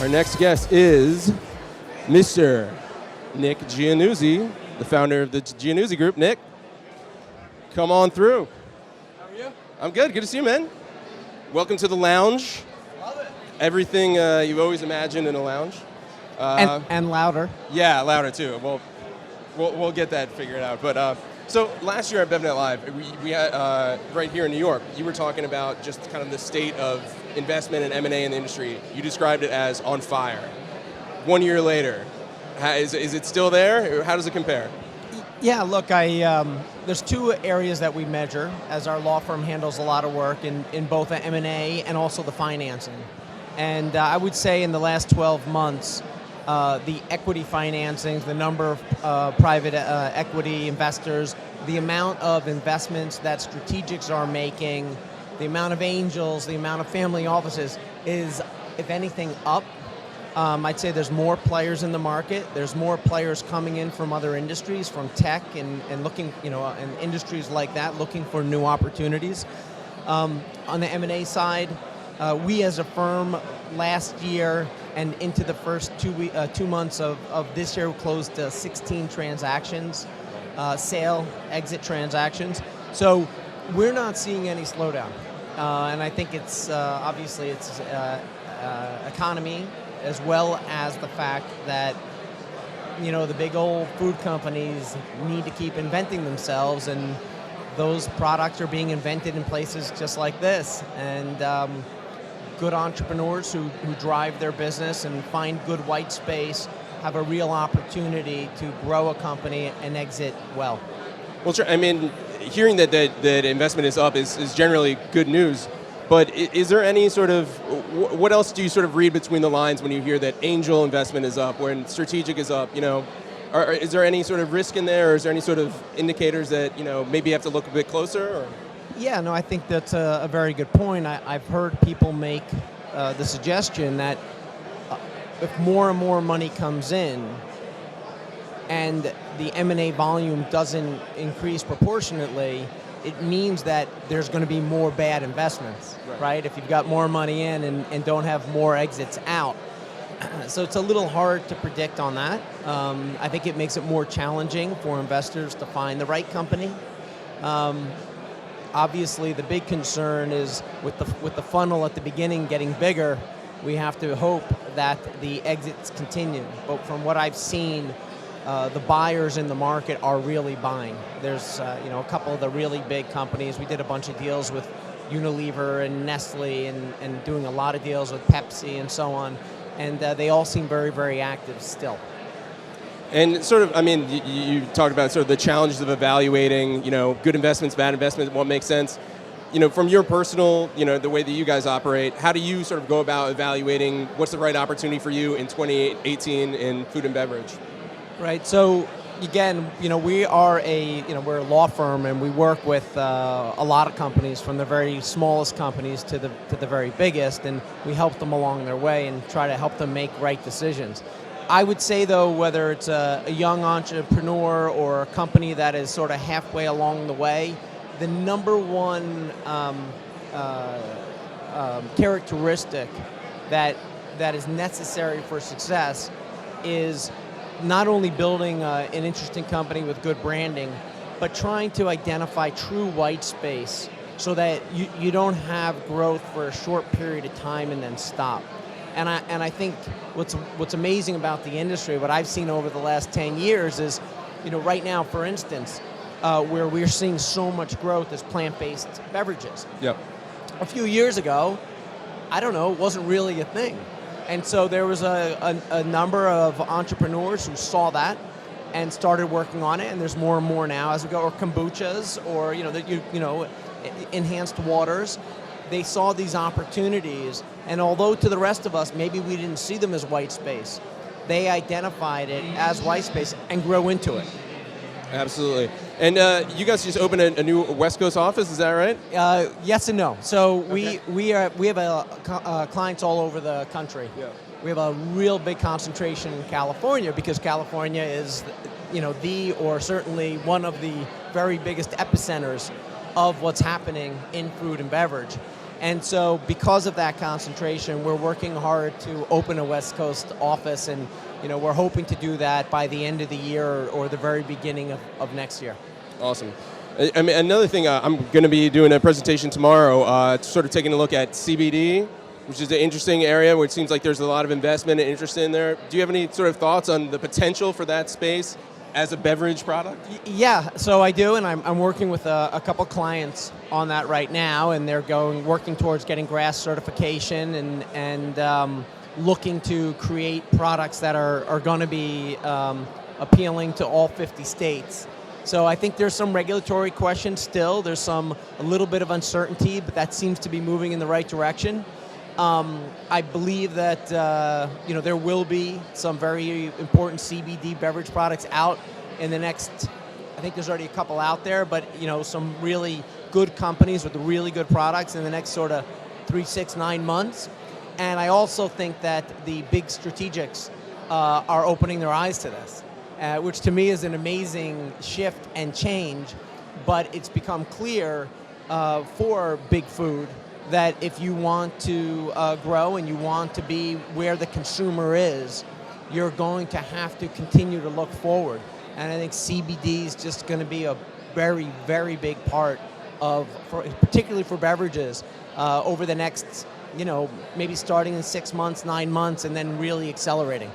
Our next guest is Mr. Nick Giannuzzi, the founder of the Giannuzzi Group. Nick, come on through. How are you? I'm good. Good to see you, man. Welcome to the lounge. Love it. Everything you've always imagined in a lounge. And louder. Yeah, louder too. Well, we'll get that figured out. But so last year at BevNet Live, we had right here in New York, you were talking about just kind of the state of investment and M&A in the industry. You described it as on fire. 1 year later, is it still there? How does it compare? Yeah, look, there's two areas that we measure, as our law firm handles a lot of work in both the M&A and also the financing. And I would say in the last 12 months, the equity financings, the number of private equity investors, the amount of investments that strategics are making, the amount of angels, the amount of family offices is, if anything, up. I'd say there's more players in the market. There's more players coming in from other industries, from tech and looking, and industries like that, looking for new opportunities. On the M&A side, we as a firm last year and into the first 2 months of this year closed 16 transactions, sale, exit transactions. So we're not seeing any slowdown. And I think it's obviously it's economy, as well as the fact that the big old food companies need to keep inventing themselves, and those products are being invented in places just like this. And good entrepreneurs who drive their business and find good white space have a real opportunity to grow a company and exit well. Well, sure. I mean, hearing that investment is up is generally good news. But is there any sort of, what else do you sort of read between the lines when you hear that angel investment is up, when strategic is up? Is there any sort of risk in there, or is there any sort of indicators that maybe you have to look a bit closer? Or? Yeah, no, I think that's a very good point. I've heard people make the suggestion that if more and more money comes in, and the M&A volume doesn't increase proportionately, it means that there's going to be more bad investments, right? If you've got more money in and don't have more exits out. So it's a little hard to predict on that. I think it makes it more challenging for investors to find the right company. Obviously, the big concern is with the funnel at the beginning getting bigger, we have to hope that the exits continue. But from what I've seen, the buyers in the market are really buying. There's a couple of the really big companies. We did a bunch of deals with Unilever and Nestle and doing a lot of deals with Pepsi and so on. And they all seem very, very active still. And sort of, I mean, you talked about sort of the challenges of evaluating, good investments, bad investments, what makes sense. From your personal, the way that you guys operate, how do you sort of go about evaluating what's the right opportunity for you in 2018 in food and beverage? Right. So again, we are we're a law firm, and we work with a lot of companies, from the very smallest companies to the very biggest, and we help them along their way and try to help them make right decisions. I would say, though, whether it's a young entrepreneur or a company that is sort of halfway along the way, the number one characteristic that is necessary for success is not only building an interesting company with good branding, but trying to identify true white space so that you don't have growth for a short period of time and then stop. And I think what's amazing about the industry, what I've seen over the last 10 years is, right now, for instance, where we're seeing so much growth is plant-based beverages. Yep. A few years ago, it wasn't really a thing. And so there was a number of entrepreneurs who saw that and started working on it, and there's more and more now as we go, or kombuchas, or enhanced waters. They saw these opportunities, and although to the rest of us, maybe we didn't see them as white space, they identified it as white space and grow into it. Absolutely. And you guys just opened a new West Coast office, is that right? Yes and no. So Okay. we have clients all over the country. Yeah. We have a real big concentration in California, because California is, the, or certainly one of the very biggest epicenters of what's happening in food and beverage. And so because of that concentration, we're working hard to open a West Coast office, and we're hoping to do that by the end of the year or the very beginning of next year. Awesome. I mean, another thing, I'm going to be doing a presentation tomorrow, sort of taking a look at CBD, which is an interesting area where it seems like there's a lot of investment and interest in there. Do you have any sort of thoughts on the potential for that space as a beverage product? Yeah, so I do, and I'm working with a couple clients on that right now, and they're working towards getting GRAS certification and looking to create products that are going to be appealing to all 50 states. So I think there's some regulatory questions still. There's a little bit of uncertainty, but that seems to be moving in the right direction. I believe that there will be some very important CBD beverage products out in the next. I think there's already a couple out there, but some really good companies with really good products in the next sort of 3, 6, 9 months. And I also think that the big strategics are opening their eyes to this, which to me is an amazing shift and change. But it's become clear for big food that if you want to grow and you want to be where the consumer is, you're going to have to continue to look forward. And I think CBD is just going to be a very, very big part particularly for beverages, over the next, maybe starting in 6 months, 9 months, and then really accelerating.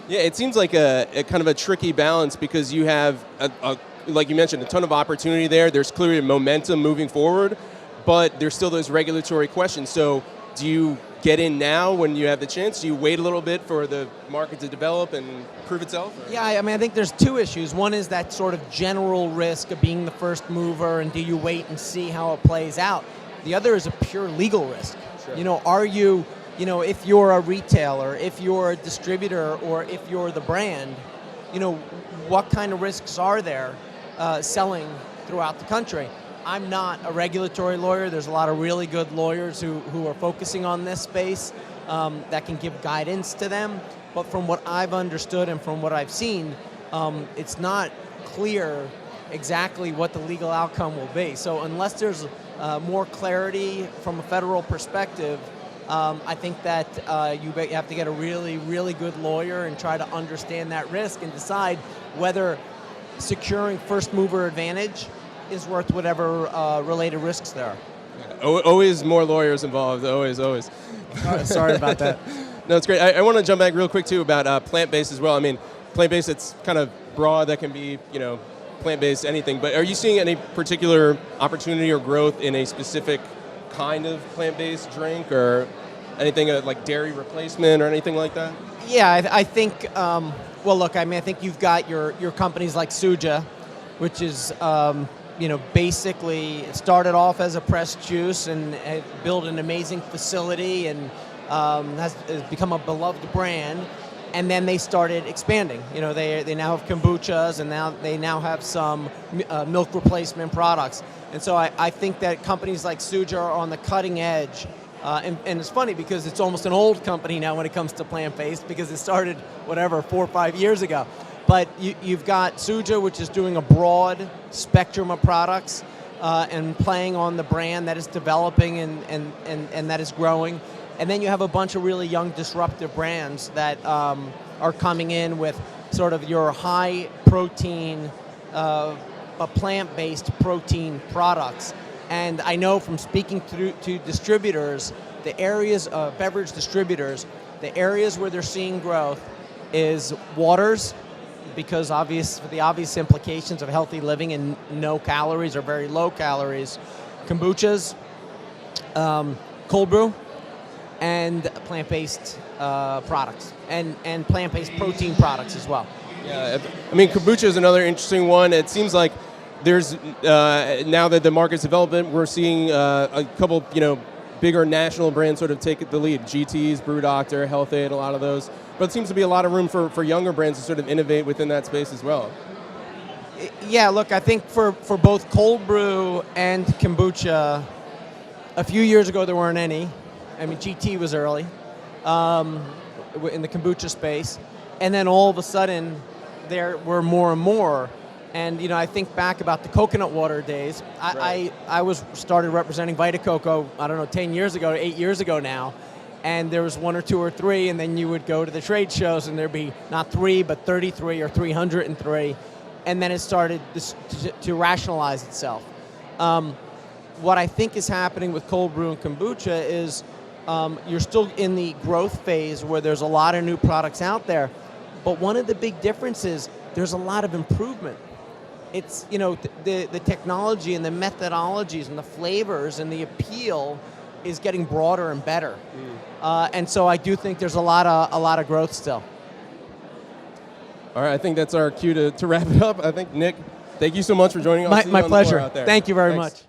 Yeah, it seems like a kind of a tricky balance because you have, like you mentioned, a ton of opportunity there. There's clearly momentum moving forward, but there's still those regulatory questions. So do you get in now when you have the chance? Do you wait a little bit for the market to develop and prove itself? Or? Yeah, I mean, I think there's two issues. One is that sort of general risk of being the first mover, and do you wait and see how it plays out? The other is a pure legal risk. Sure. Are you, if you're a retailer, if you're a distributor, or if you're the brand, what kind of risks are there selling throughout the country? I'm not a regulatory lawyer. There's a lot of really good lawyers who are focusing on this space that can give guidance to them. But from what I've understood and from what I've seen, it's not clear exactly what the legal outcome will be. So unless there's more clarity from a federal perspective, I think that you have to get a really, really good lawyer and try to understand that risk and decide whether securing first mover advantage is worth whatever related risks there are. Yeah, always more lawyers involved, always. Sorry about that. No, it's great. I want to jump back real quick, too, about plant-based as well. I mean, plant-based, it's kind of broad. That can be, plant-based anything. But are you seeing any particular opportunity or growth in a specific kind of plant-based drink or anything like dairy replacement or anything like that? Yeah, I think, look, I mean, I think you've got your companies like Suja, which is, basically started off as a pressed juice and built an amazing facility and has become a beloved brand. And then they started expanding. They now have kombuchas, and now they have some milk replacement products. And so I think that companies like Suja are on the cutting edge. And it's funny because it's almost an old company now when it comes to plant-based because it started, 4 or 5 years ago. But you've got Suja, which is doing a broad spectrum of products and playing on the brand that is developing and that is growing. And then you have a bunch of really young disruptive brands that are coming in with sort of your high protein, plant-based protein products. And I know from speaking to distributors, the areas of beverage distributors, the areas where they're seeing growth is waters, because for the obvious implications of healthy living and no calories or very low calories, kombuchas, cold brew, and plant-based products, and plant-based protein products as well. Yeah, I mean, kombucha is another interesting one. It seems like there's, now that the market's developing, we're seeing a couple, bigger national brands sort of take the lead. GT's, Brew Doctor, Health Aid, a lot of those. But it seems to be a lot of room for younger brands to sort of innovate within that space as well. Yeah, look, I think for both cold brew and kombucha, a few years ago there weren't any. I mean, GT was early in the kombucha space. And then all of a sudden, there were more and more. And I think back about the coconut water days. Right. I started representing Vita Coco, I don't know, 10 years ago, 8 years ago now. And there was 1 or 2 or 3, and then you would go to the trade shows, and there'd be not 3, but 33 or 303. And then it started to rationalize itself. What I think is happening with cold brew and kombucha is you're still in the growth phase where there's a lot of new products out there. But one of the big differences, there's a lot of improvement. It's, the technology and the methodologies and the flavors and the appeal is getting broader and better. And so I do think there's a lot of growth still. All right, I think that's our cue to wrap it up. I think, Nick, thank you so much for joining us. My pleasure. Thank you very much.